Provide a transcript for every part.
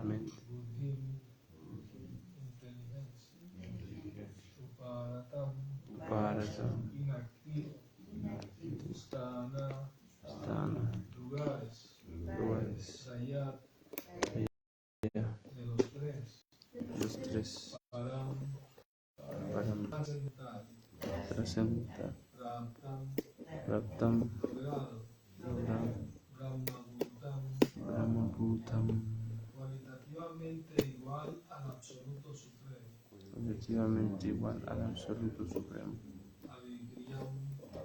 mente, buddhim, inteligencia, uparatam, inactivo, sthana, lugares, sayat, de los tres, param, trascendental, raptam, logrado, brahmabhutam, cualitativamente igual al absoluto supremo, objetivamente igual al absoluto supremo,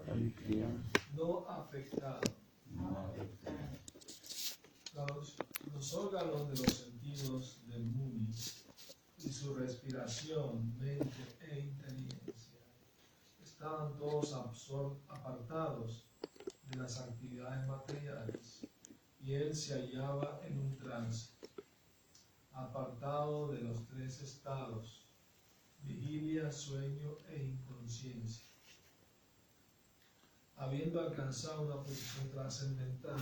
avikriyam, no afectado. Los órganos de los sentidos del Muni y su respiración, mente e inteligencia estaban todos apartados de las actividades materiales, y él se hallaba en un trance, apartado de los tres estados: vigilia, sueño e inconsciencia. Habiendo alcanzado una posición trascendental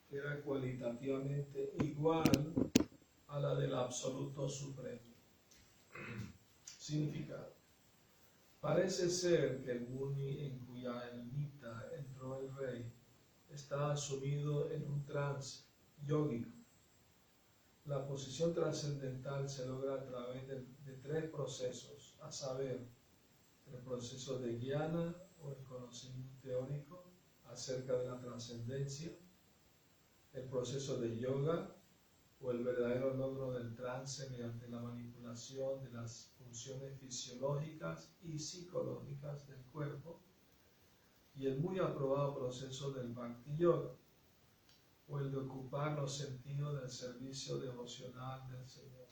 que era cualitativamente igual a la del absoluto supremo. Significado: parece ser que el Muni en cuya ermita entró el rey estaba sumido en un trance yógico. La posición trascendental se logra a través de tres procesos, a saber, el proceso de jnana o el conocimiento teórico acerca de la trascendencia, el proceso de yoga o el verdadero logro del trance mediante la manipulación de las funciones fisiológicas y psicológicas del cuerpo, y el muy aprobado proceso del Bhakti Yoga, o el de ocupar los sentidos del servicio devocional del Señor.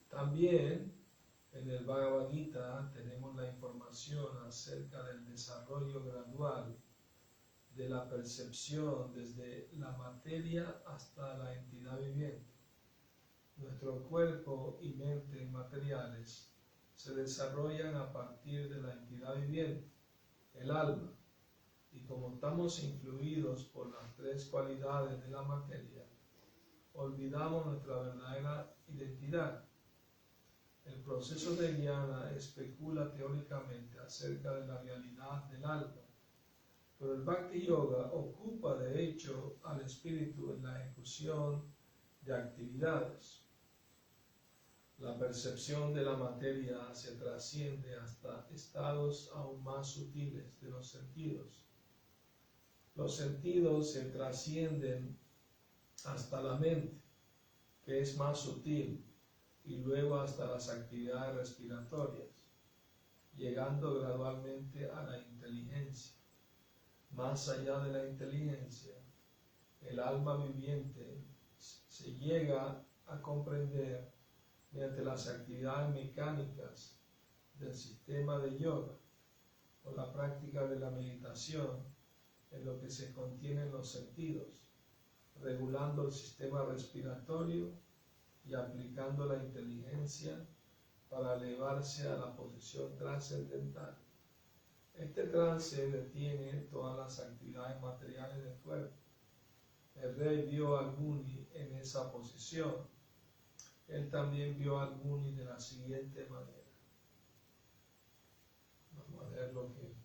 También en el Bhagavad Gita tenemos la información acerca del desarrollo gradual de la percepción desde la materia hasta la entidad viviente. Nuestro cuerpo y mente materiales se desarrollan a partir de la entidad viviente, el alma, y como estamos influidos por las tres cualidades de la materia, olvidamos nuestra verdadera identidad. El proceso de jnana especula teóricamente acerca de la realidad del alma, pero el Bhakti Yoga ocupa de hecho al espíritu en la ejecución de actividades. La percepción de la materia se trasciende hasta estados aún más sutiles de los sentidos. Los sentidos se trascienden hasta la mente, que es más sutil, y luego hasta las actividades respiratorias, llegando gradualmente a la inteligencia. Más allá de la inteligencia, el alma viviente se llega a comprender mediante las actividades mecánicas del sistema de yoga o la práctica de la meditación en lo que se contienen los sentidos, regulando el sistema respiratorio y aplicando la inteligencia para elevarse a la posición trascendental. Este trance detiene todas las actividades materiales del cuerpo. El rey vio al Muni en esa posición. Él también vio al Muni de la siguiente manera. Vamos a ver lo que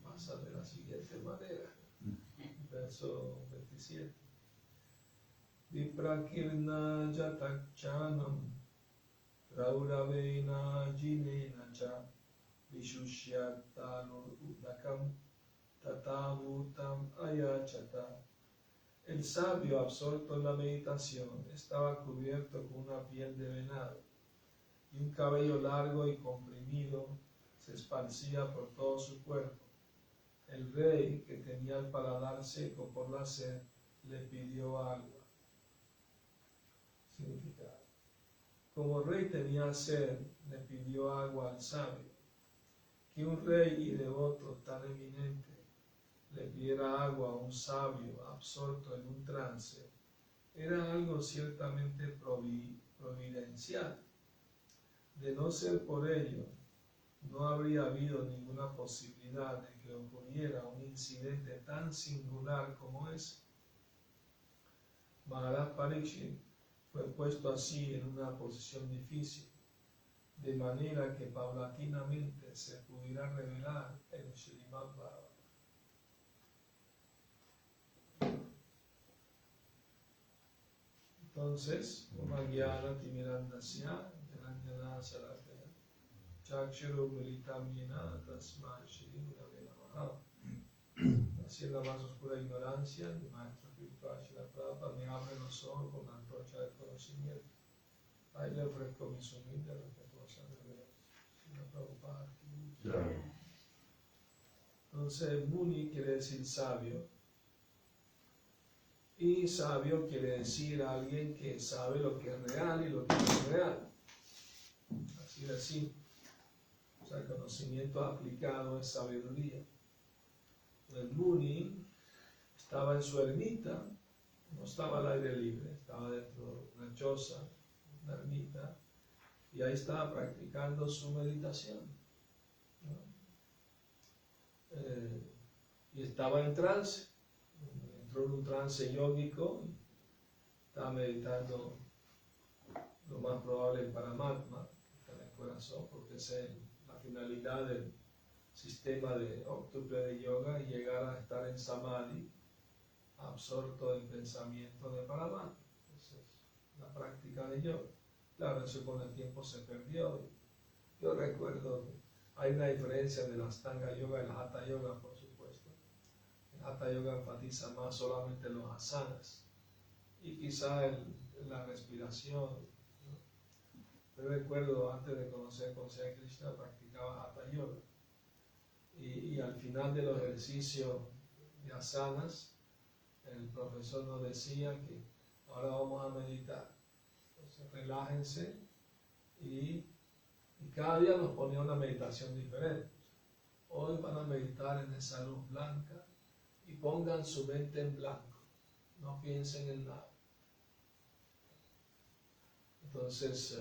pasa de la siguiente manera. Verso 27. Viprakirna jatakchanam rauravena jinena cha vishushyattanur udakam tatavutam ayachata. El sabio, absorto en la meditación, estaba cubierto con una piel de venado, y un cabello largo y comprimido se esparcía por todo su cuerpo. El rey, que tenía el paladar seco por la sed, le pidió agua. Significado: como el rey tenía sed, le pidió agua al sabio. Que un rey y devoto tan eminente le pidiera agua a un sabio absorto en un trance era algo ciertamente providencial. De no ser por ello, no habría habido ninguna posibilidad de que ocurriera un incidente tan singular como ese. Maharaj Parikshit fue puesto así en una posición difícil, de manera que paulatinamente se pudiera revelar el Srimad Bhagavatam. Entonces, Magyana Timirandasya, Jananyana Sarataya, Chakshuru Militam Yena, Tasma Shri Gurave Namaha. Así en la más oscura ignorancia, mi maestro espiritual Srila Prabhupada me abre los ojos con la antorcha del conocimiento. Ahí le ofrezco mis humildes respetuosas reverencias. Srila Prabhupada. Entonces, Muni quiere decir sabio. Y sabio quiere decir alguien que sabe lo que es real y lo que no es real. Así de simple. O sea, el conocimiento aplicado es sabiduría. El Muni estaba en su ermita, no estaba al aire libre, estaba dentro de una choza, una ermita, y ahí estaba practicando su meditación, ¿no? Y estaba en trance. Entró en un trance yógico, estaba meditando lo más probable en Paramatma, que está en el corazón, porque esa es la finalidad del sistema de octuple de yoga, y llegar a estar en samadhi, absorto en pensamiento de Paramatma. Esa es la práctica de yoga. Claro, eso con el tiempo se perdió. Yo recuerdo que hay una diferencia de la Astanga Yoga y la Hatha Yoga, por supuesto. Hatha Yoga enfatiza más solamente los asanas y quizá la respiración, ¿no? Yo recuerdo, antes de conocer a Krishna, practicaba Hatha Yoga, y al final de los ejercicios de asanas, el profesor nos decía que ahora vamos a meditar. Entonces relájense, y cada día nos ponía una meditación diferente. Hoy van a meditar en esa luz blanca y pongan su mente en blanco, no piensen en nada. Entonces,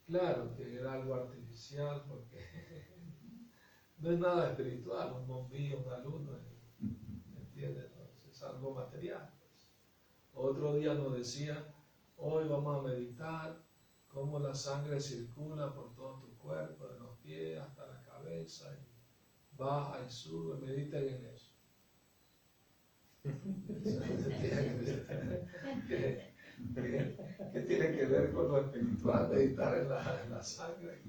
claro que era algo artificial, porque no es nada espiritual, un bombillo, una luna, ¿entiendes? Entonces, es algo material. Pues. Otro día nos decía, hoy vamos a meditar cómo la sangre circula por todo tu cuerpo, de los pies hasta la cabeza, y baja y sube, mediten en eso. ¿Qué tiene que ver con lo espiritual? Meditar en la sangre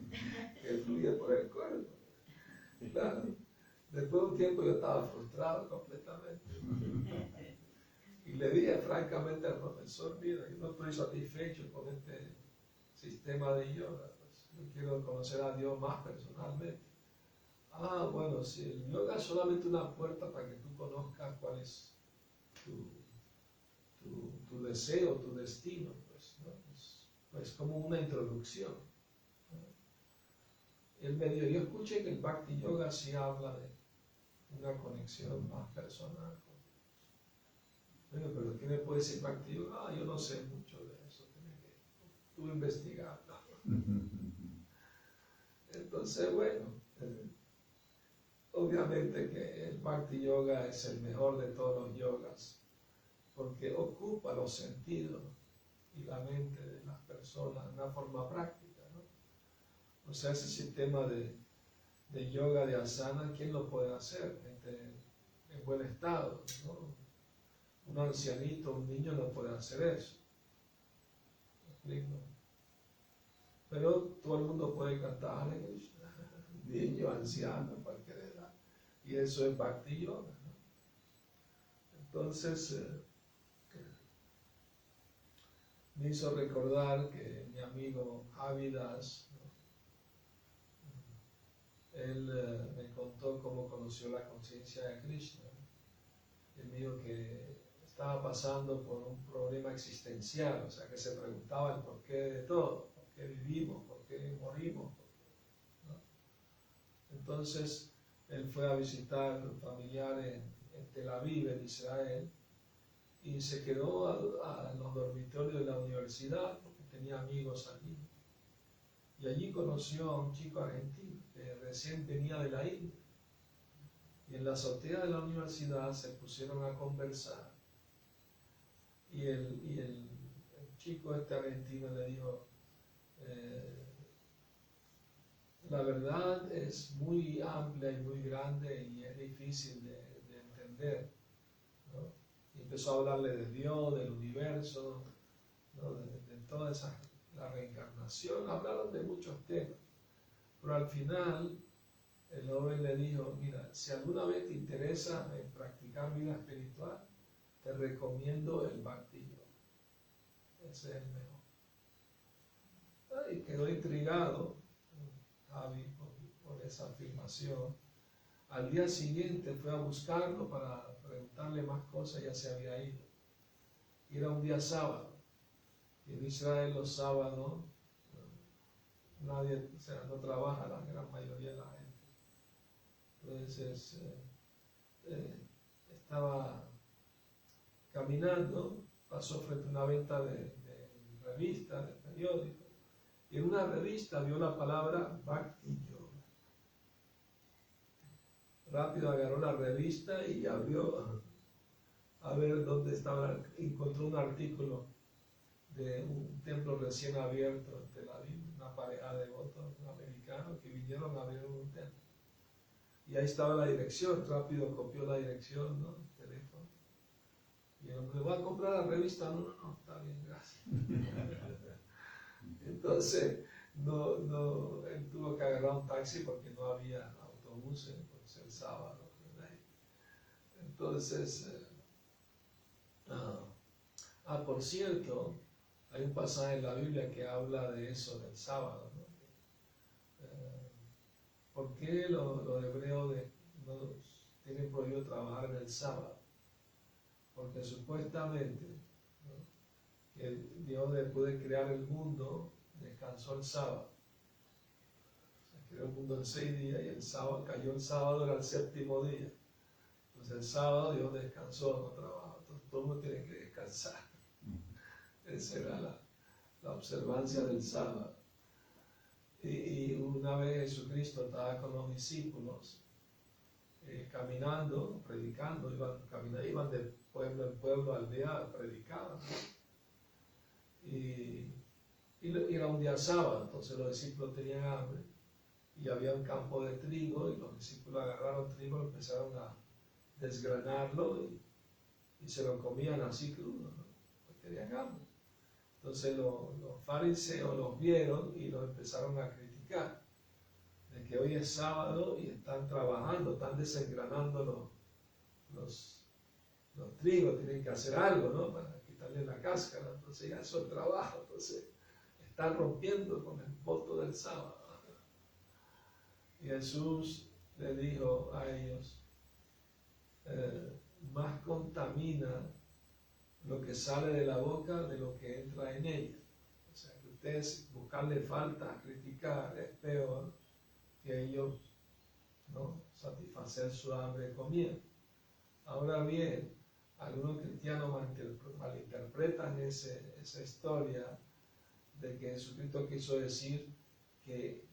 que fluye por el cuerpo. Claro. Después de un tiempo yo estaba frustrado completamente. Y le dije francamente al profesor, mira, yo no estoy satisfecho con este sistema de yoga. Pues, yo quiero conocer a Dios más personalmente. Ah, bueno, si el yoga es solamente una puerta para que tú conozcas cuál es tu deseo, tu destino, pues, ¿no? Pues como una introducción, ¿no? El medio, yo escuché que el Bhakti Yoga sí habla de una conexión más personal. Bueno, pero ¿qué me puede decir Bhakti Yoga? Ah, yo no sé mucho de eso, tienes que tú investigar. Entonces, bueno, obviamente que el Bhakti Yoga es el mejor de todos los yogas, porque ocupa los sentidos y la mente de las personas de una forma práctica, ¿no? O sea, ese sistema de yoga, de asana, ¿quién lo puede hacer? Gente en buen estado, ¿no? Un ancianito, un niño no puede hacer eso. ¿Me explico? Pero todo el mundo puede cantar Hare Krishna, niño, anciano, cualquier edad. Y eso es Bhakti Yoga, ¿no? Entonces, me hizo recordar que mi amigo Avidas, ¿no? Él me contó cómo conoció la conciencia de Krishna. Él me dijo que estaba pasando por un problema existencial, o sea, que se preguntaba el porqué de todo, por qué vivimos, por qué morimos, ¿no? Entonces, él fue a visitar a un familiar en Tel Aviv, en Israel, y se quedó en los dormitorios de la universidad, porque tenía amigos allí. Y allí conoció a un chico argentino que recién venía de la India. Y en la azotea de la universidad se pusieron a conversar. el chico este argentino le dijo, la verdad es muy amplia y muy grande y es difícil de entender, ¿no? Y empezó a hablarle de Dios, del universo, ¿no? de toda esa, la reencarnación, hablaron de muchos temas, pero al final el joven le dijo, mira, si alguna vez te interesa en practicar vida espiritual, te recomiendo el Bhakti Yoga. Ese es el mejor. Y quedó intrigado Javi por esa afirmación. Al día siguiente fue a buscarlo para preguntarle más cosas, ya se había ido. Y era un día sábado. Y en Israel los sábados nadie, o sea, no trabaja la gran mayoría de la gente. Entonces estaba caminando, pasó frente a una venta de revistas, de periódicos, y en una revista vio la palabra Bhakti Yoga. Rápido agarró la revista y abrió a ver dónde estaba, encontró un artículo de un templo recién abierto en Tel Aviv, una pareja de devotos americanos que vinieron a ver un templo. Y ahí estaba la dirección, rápido copió la dirección, ¿no? El teléfono. Y el hombre, ¿va a comprar la revista? No, está bien, gracias. Entonces, él tuvo que agarrar un taxi porque no había autobuses, por ser el sábado. ¿Verdad? Entonces, por cierto, hay un pasaje en la Biblia que habla de eso, del sábado, ¿no? ¿Por qué los hebreos no tienen prohibido trabajar en el sábado? Porque supuestamente, ¿no? Que Dios, después de crear el mundo, descansó el sábado. Se creó el mundo en 6 días y el sábado cayó el sábado, era el 7º día. Entonces el sábado Dios descansó, no trabajó. Entonces todo el mundo tiene que descansar. Esa era la observancia del sábado. Y una vez Jesucristo estaba con los discípulos caminando, predicando, iban de pueblo en pueblo, aldea, predicaban. Y era un día sábado, entonces los discípulos tenían hambre y había un campo de trigo y los discípulos agarraron trigo y empezaron a desgranarlo y se lo comían así crudo, ¿no? Porque tenían hambre. Entonces los fariseos los vieron y los empezaron a criticar, de que hoy es sábado y están trabajando, están desengranando los trigos, tienen que hacer algo, ¿no? Para quitarle la cáscara, entonces ya eso es trabajo, entonces están rompiendo con el voto del sábado. Y Jesús le dijo a ellos, más contamina lo que sale de la boca de lo que entra en ella. O sea, que ustedes buscarle falta, criticar, es peor que ellos, ¿no? Satisfacer su hambre comiendo. Ahora bien, algunos cristianos malinterpretan esa historia de que Jesucristo quiso decir que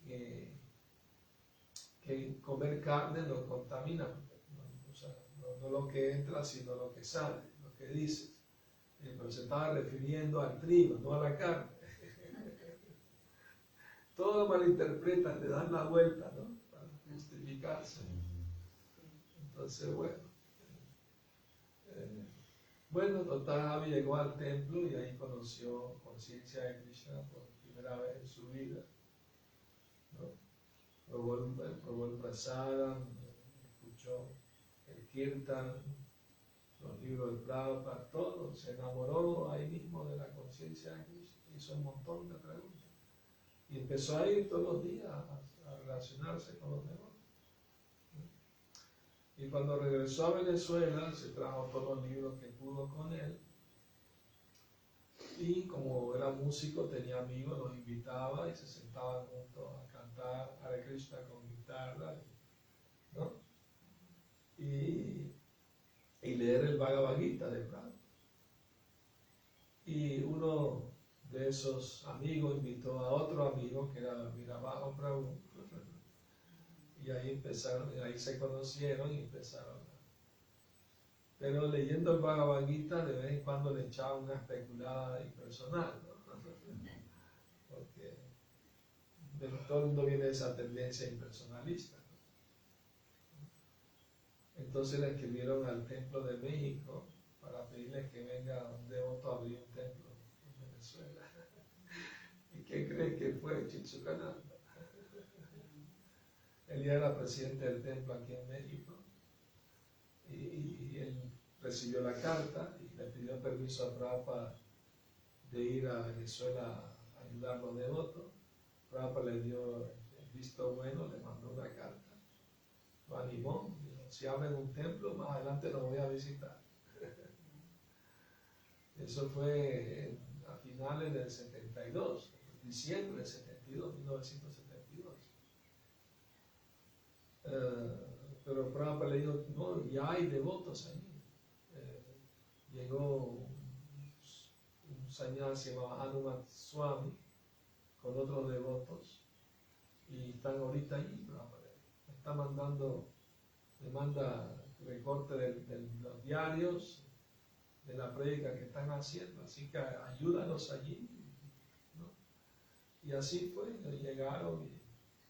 comer carne no contamina, no lo que entra, sino lo que sale, lo que dices. Pero se estaba refiriendo al trigo, no a la carne. Todos lo malinterpretan, le dan la vuelta, ¿no? Para justificarse. Entonces, bueno, total, Javi llegó al templo y ahí conoció conciencia de Krishna por primera vez en su vida, ¿no? Probó el prasadam, escuchó el kirtan, los libros de Prabhupada, todo, se enamoró ahí mismo de la conciencia de Krishna, hizo un montón de preguntas y empezó a ir todos los días a relacionarse con los demás. Y cuando regresó a Venezuela, se trajo todos los libros que pudo con él. Y como era músico, tenía amigos, los invitaba y se sentaban juntos a cantar Hare Krishna con guitarra, ¿no? Y leer el Bhagavad Gita de Prabhupada. Y uno de esos amigos invitó a otro amigo que era Mirabajo Prabhu. Y ahí se conocieron y empezaron pero leyendo el Bhagavad Gita de vez en cuando le echaba una especulada impersonal, ¿no? Porque todo el mundo viene de esa tendencia impersonalista, ¿no? Entonces le escribieron al Templo de México para pedirles que venga un devoto a abrir un templo en Venezuela. ¿Y quién cree que fue? Chichucananda. Él ya era presidente del templo aquí en México y él recibió la carta y le pidió permiso a Prabhupada de ir a Venezuela a ayudar a los devotos. Prabhupada le dio el visto bueno, le mandó una carta, lo animó, dijo, si abren un templo, más adelante lo voy a visitar. Eso fue a finales del 72, diciembre del 72, 1972. Pero Prabhupada le dijo, no, ya hay devotos allí. Llegó un sannyasi llamado Hanuman Swami con otros devotos y están ahorita allí. Prabhupada está mandando, le manda recorte de los diarios, de la prédica que están haciendo, así que ayúdanos allí, ¿no? Y así fue, llegaron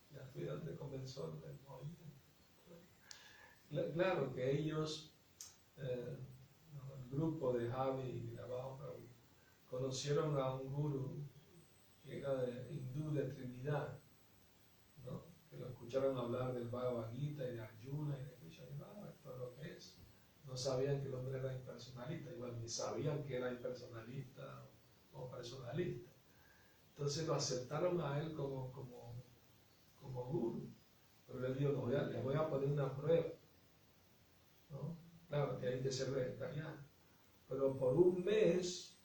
y así fue donde comenzó el movimiento. Claro que ellos, el grupo de Javi y Virabajo, conocieron a un gurú que era de hindú de Trinidad, ¿no? Que lo escucharon hablar del Bhagavad Gita y de Arjuna y de Krishna, y esto es lo que es. No sabían que el hombre era impersonalista, igual ni sabían que era impersonalista o personalista. Entonces lo aceptaron a él como gurú. Pero él dijo, no, les voy a poner una prueba, ¿no? Claro que hay que ser vegetariano, pero por un mes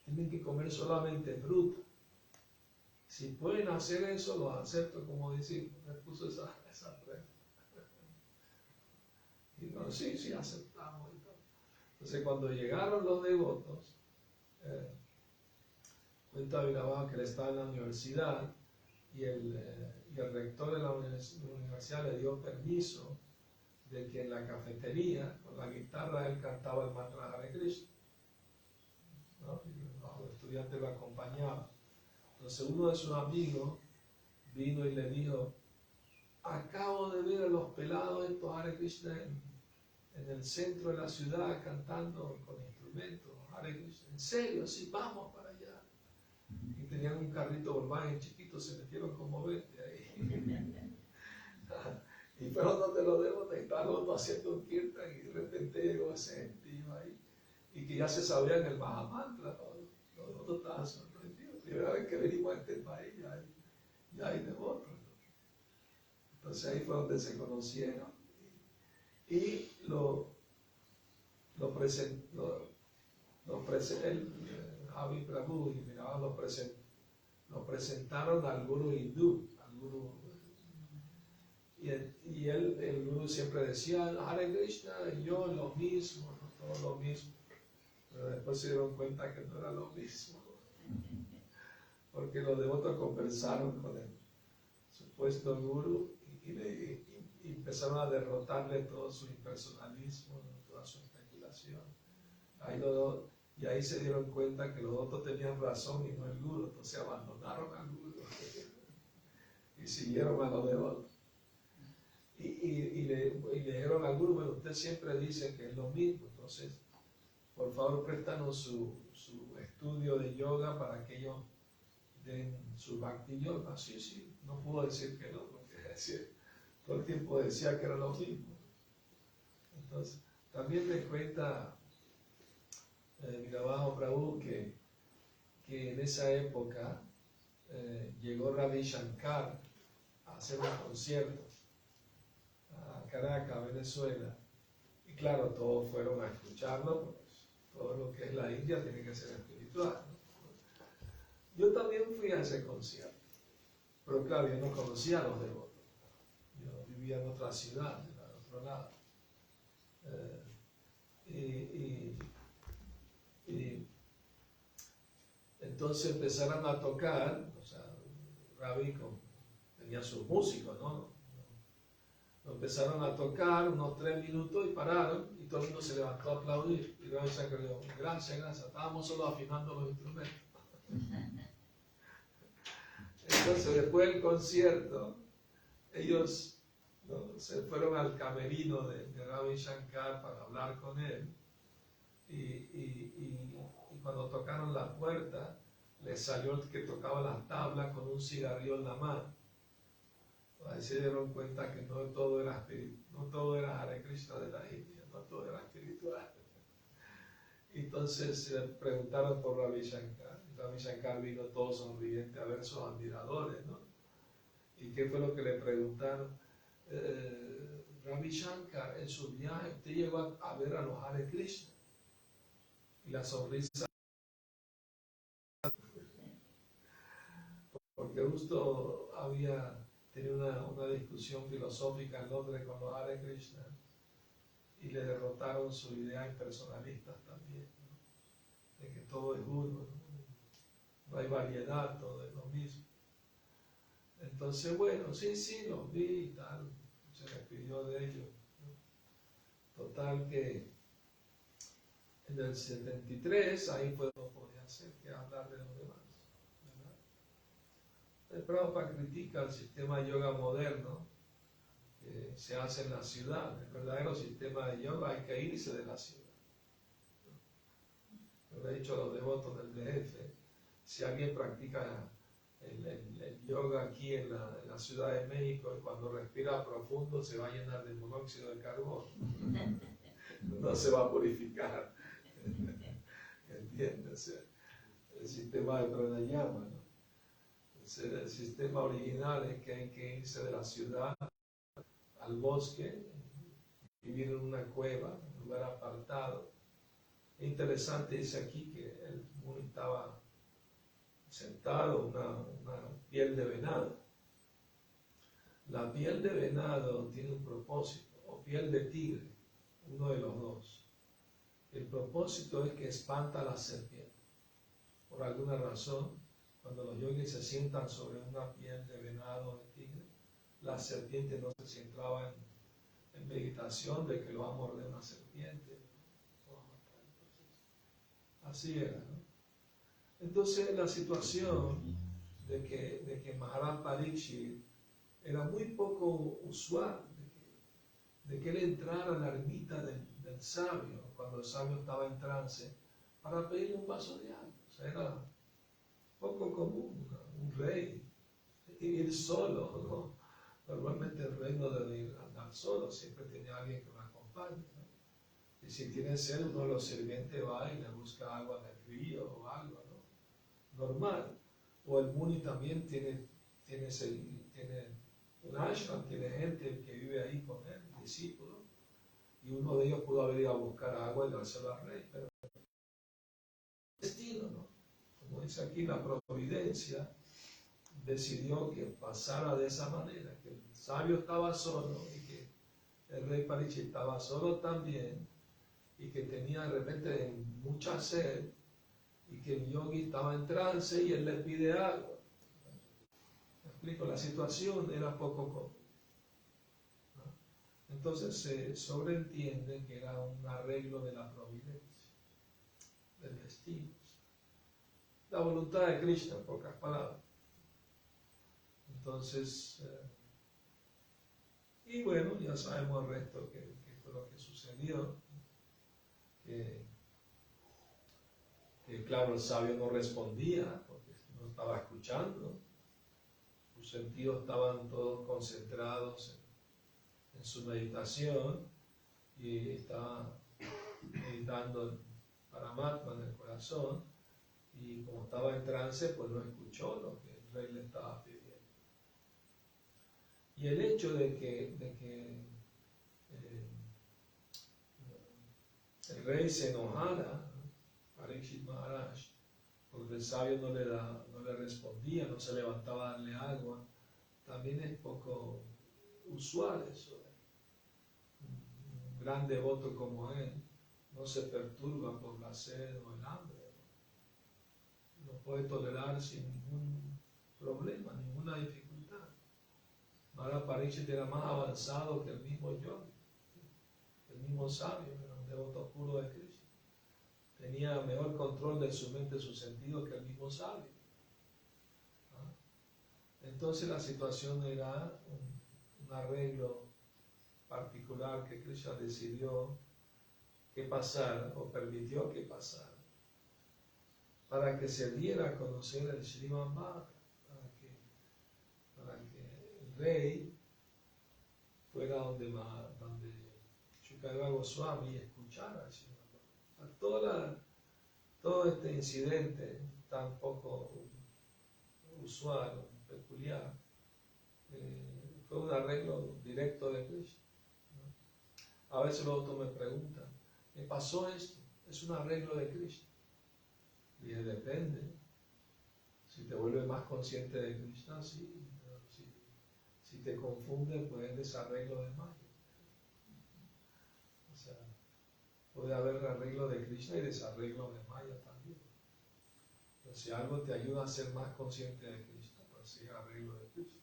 tienen que comer solamente fruta. Si pueden hacer eso, los acepto como discípulos. Me puso esa prueba. Y no, sí, aceptamos y todo. Entonces cuando llegaron los devotos, cuenta Virabajo que él estaba en la universidad y el rector de la universidad le dio permiso de que en la cafetería, con la guitarra, él cantaba el mantra Hare Krishna, ¿no? Y los estudiantes lo acompañaban. Entonces uno de sus amigos vino y le dijo, acabo de ver a los pelados estos Hare Krishna en el centro de la ciudad cantando con instrumentos Hare Krishna. En serio, sí, vamos para allá. Y tenían un carrito Volkswagen chiquito, se metieron como 20 ahí. Y fueron donde los devotos, estaban los dos haciendo un kirtan y de repente llegó ese gentío ahí y que ya se sabían el Mahamantra. Los devotos estaban sorprendidos. Primera vez que venimos a este país ya hay devotos, ¿no? Entonces ahí fue donde se conocieron y Javi Prabhu y Virabajo lo presentaron al gurú hindú, al gurú. Y el gurú siempre decía, Hare Krishna, yo lo mismo, ¿no? Todo lo mismo. Pero después se dieron cuenta que no era lo mismo. Porque los devotos conversaron con el supuesto gurú y empezaron a derrotarle todo su impersonalismo, toda su especulación. Y ahí se dieron cuenta que los otros tenían razón y no el gurú, entonces abandonaron al gurú y siguieron a los devotos. Y le dijeron al gurú, bueno, usted siempre dice que es lo mismo, entonces por favor préstanos su estudio de yoga para que ellos den su bhakti yoga. Sí, no pudo decir que no, porque todo el tiempo decía que era lo mismo. Entonces también me cuenta Virabajo Prabhu que en esa época llegó Ravi Shankar a hacer un concierto a Caracas, Venezuela, y claro, todos fueron a escucharlo, pues todo lo que es la India tiene que ser espiritual, ¿no? Yo también fui a ese concierto, pero claro, yo no conocía a los devotos, yo vivía en otra ciudad, en otro lado, y entonces empezaron a tocar, o sea, Ravi tenía sus músicos, ¿no? Lo empezaron a tocar unos 3 minutos y pararon y Y todo el mundo se levantó a aplaudir. Y Ravi Shankar dijo, gracias, gracias, estábamos solo afinando los instrumentos. Entonces después del concierto, ellos, ¿no?, se fueron al camerino de Ravi Shankar para hablar con él. Y cuando tocaron la puerta, les salió el que tocaba las tablas con un cigarrillo en la mano. Ahí se dieron cuenta que no todo era Hare Krishna de la India, no todo era espiritual. Entonces le preguntaron por Ravi Shankar. Ravi Shankar vino todo sonriente a ver sus admiradores, ¿no? ¿Y qué fue lo que le preguntaron? Ravi Shankar, en su viaje, usted llegó a ver a los Hare Krishna. Y la sonrisa, porque justo había tenido una discusión filosófica en Londres con los Hare Krishna y le derrotaron sus ideas impersonalistas también, ¿no?, de que todo es uno, no hay variedad, todo es lo mismo. Entonces, bueno, sí, los vi y tal, se despidió de ellos, ¿no? Total que en el 73, ahí fue lo que podía hacer, que hablar de los demás, ¿verdad? El Prabhupada critica el sistema de yoga moderno que se hace en la ciudad. El verdadero sistema de yoga hay que irse de la ciudad. Yo le he dicho a los devotos del DF, si alguien practica el yoga aquí en la Ciudad de México y cuando respira profundo se va a llenar de monóxido de carbono, no se va a purificar. ¿Entiendes? El sistema de pranayama, ¿no? El sistema original es que hay que irse de la ciudad al bosque, vivir en una cueva, un lugar apartado. Es interesante, dice aquí que el Muni estaba sentado, una piel de venado. La piel de venado tiene un propósito, o piel de tigre, uno de los dos. El propósito es que espanta a la serpiente. Por alguna razón, cuando los yogis se sientan sobre una piel de venado o de tigre, la serpiente no se centraba en meditación de que lo va a morder una serpiente. Así era, ¿no? Entonces la situación de que Maharaj Parikshit era muy poco usual, de que él entrara a la ermita del sabio, cuando el sabio estaba en trance, para pedirle un vaso de agua. O sea, era poco común, un rey ir solo, ¿no? Normalmente el rey no debe andar solo, siempre tiene alguien que lo acompañe, ¿no? Y si tiene sed, uno de los sirvientes va y le busca agua del río o algo, ¿no? Normal. O el Muni también tiene un ashram, tiene gente que vive ahí con él, discípulos, y uno de ellos pudo haber ido a buscar agua y dárselo al rey, pero destino, ¿no? Como dice aquí, la providencia decidió que pasara de esa manera, que el sabio estaba solo y que el rey Parikshit estaba solo también, y que tenía de repente mucha sed, y que el yogi estaba en trance y él le pide agua. ¿Me explico? La situación era poco común, ¿no? Entonces se sobreentiende que era un arreglo de la providencia, del destino. La voluntad de Krishna, en pocas palabras. Entonces, y bueno, ya sabemos el resto, que fue lo que sucedió, que claro, el sabio no respondía, porque no estaba escuchando, sus sentidos estaban todos concentrados en su meditación, y estaba meditando en Paramatma en el corazón, y como estaba en trance, pues no escuchó lo que el rey le estaba pidiendo. Y el hecho de que el rey se enojara, Parikshit Maharaj, porque el sabio no le respondía, no se levantaba a darle agua, también es poco usual eso. Un gran devoto como él no se perturba por la sed o el hambre, ¿no? Lo puede tolerar sin ningún problema, ninguna dificultad. Maharaj Parikshit era más avanzado que el mismo yogi, el mismo sabio, era un devoto puro de Krishna. Tenía mejor control de su mente y sus sentidos que el mismo sabio. Entonces la situación era un arreglo particular que Krishna decidió que pasara o permitió que pasara para que se diera a conocer el Srimad Bhagavatam, para que el rey fuera donde Shukadeva Goswami y escuchara el Srimad Bhagavatam. Todo este incidente tan poco usual, peculiar, fue un arreglo directo de Krishna. A veces los otros me preguntan, ¿me pasó esto? ¿Es un arreglo de Krishna? Y depende. Si te vuelves más consciente de Krishna, sí. Si te confunde, pues es desarreglo de Maya. O sea, puede haber arreglo de Krishna y desarreglo de Maya también. Pero si algo te ayuda a ser más consciente de Krishna, pues sí es arreglo de Krishna.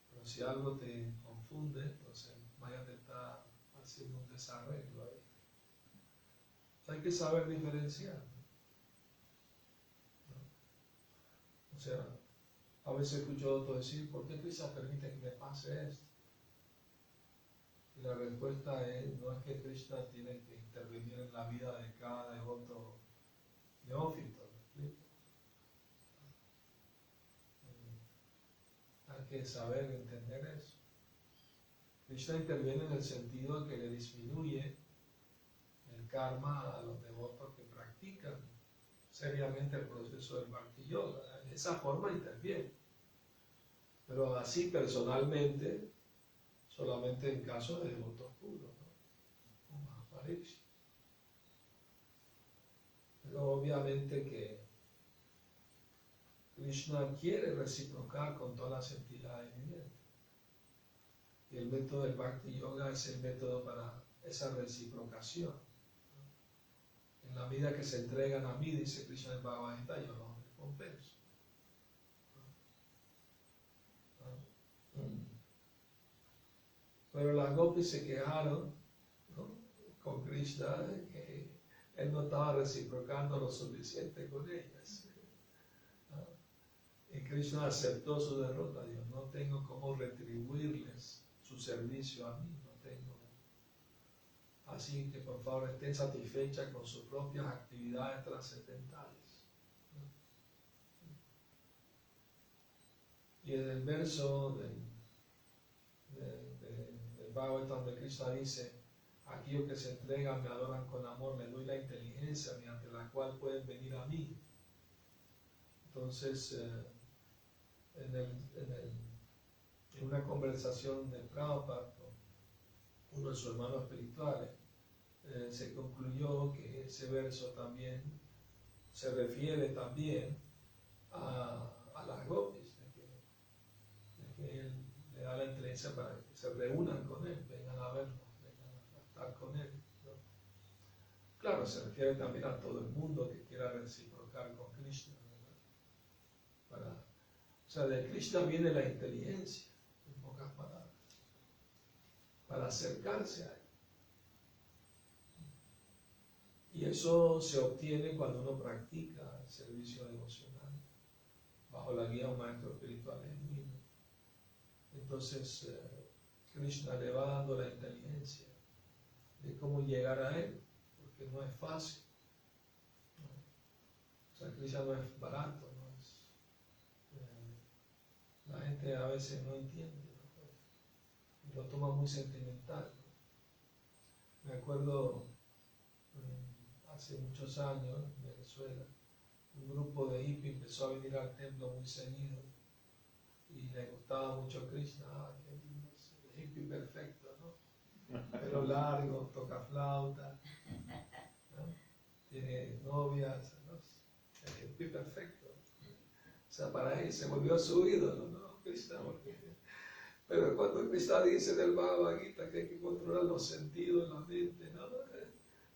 Pero si algo te confunde, entonces Maya te está haciendo un desarreglo ahí. Hay que saber diferenciar. ¿No? O sea, a veces escucho a otros decir, ¿por qué Krishna permite que me pase esto? Y la respuesta es, no es que Krishna tiene que intervenir en la vida de cada devoto neófito. ¿Me explico? Hay que saber entender eso. Krishna interviene en el sentido de que le disminuye el karma a los devotos que practican seriamente el proceso del Bhakti Yoga. De esa forma interviene. Pero así personalmente, solamente en caso de devotos puros, ¿no? Como Mahaparikshita. Pero obviamente que Krishna quiere reciprocar con todas las entidades vivientes. Y el método del Bhakti Yoga es el método para esa reciprocación. En la medida que se entregan a mí, dice Krishna en Bhagavad Gita, yo los recompenso. Pero las gopis se quejaron, ¿no?, con Krishna, que él no estaba reciprocando lo suficiente con ellas. Y Krishna aceptó su derrota. Dijo, no tengo cómo retribuirles su servicio a mí, no tengo. Así que por favor estén satisfechas con sus propias actividades trascendentales. Y en el verso del Bhagavatam de Krishna dice, aquellos que se entregan me adoran con amor, les doy la inteligencia mediante la cual pueden venir a mí. Entonces, en una conversación de Prabhupada con uno de sus hermanos espirituales, se concluyó que ese verso también se refiere también a las gopis, de que él le da la inteligencia para que se reúnan con él, vengan a verlo, vengan a estar con él, ¿no? Claro, se refiere también a todo el mundo que quiera reciprocar con Krishna, ¿verdad? O sea, de Krishna viene la inteligencia, en pocas palabras, para acercarse a él. Y eso se obtiene cuando uno practica el servicio devocional, bajo la guía de un maestro espiritual genuino. Entonces, Krishna le va dando la inteligencia de cómo llegar a él, porque no es fácil. O sea, Krishna no es barato, no es, la gente a veces no entiende, ¿no? Y lo toma muy sentimental, ¿no? Me acuerdo hace muchos años en Venezuela, un grupo de hippies empezó a venir al templo muy seguido y le gustaba mucho Krishna. Qué lindo, el hippie perfecto, ¿no? Pelo largo, toca flauta, ¿no? Tiene novias, ¿no? El hippie perfecto. O sea, para él se volvió su ídolo, ¿no? Krishna, pero cuando Krishna dice del Bhagavad Gita que hay que controlar los sentidos, la mente, ¿no?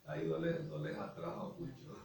Ahí no les atrajo mucho.